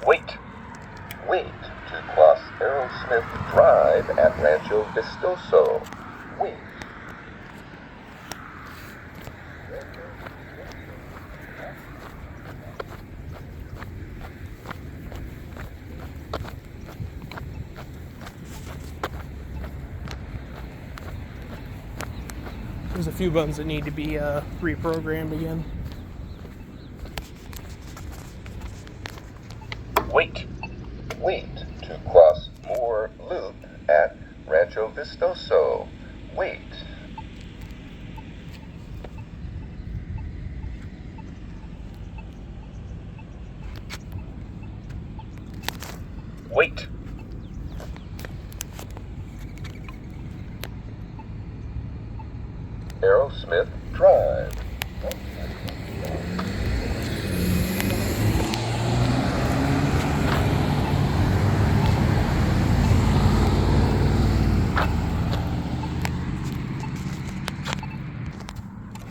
Wait. Wait to cross Aerosmith Drive at Rancho Vistoso. Wait. There's a few buttons that need to be reprogrammed again. Wait. Wait to cross Moore Loop at Rancho Vistoso. Wait. Wait. Aerosmith Drive.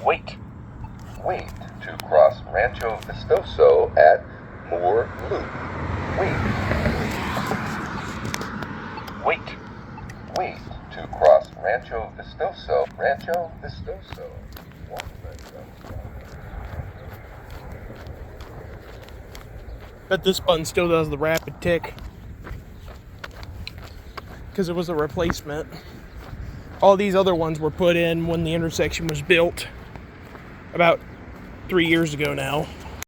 Wait. Wait to cross Rancho Vistoso at Moore Loop. Wait. Wait. Wait to cross Rancho Vistoso. Rancho Vistoso. But this button still does the rapid tick because it was a replacement. All these other ones were put in when the intersection was built about 3 years ago now.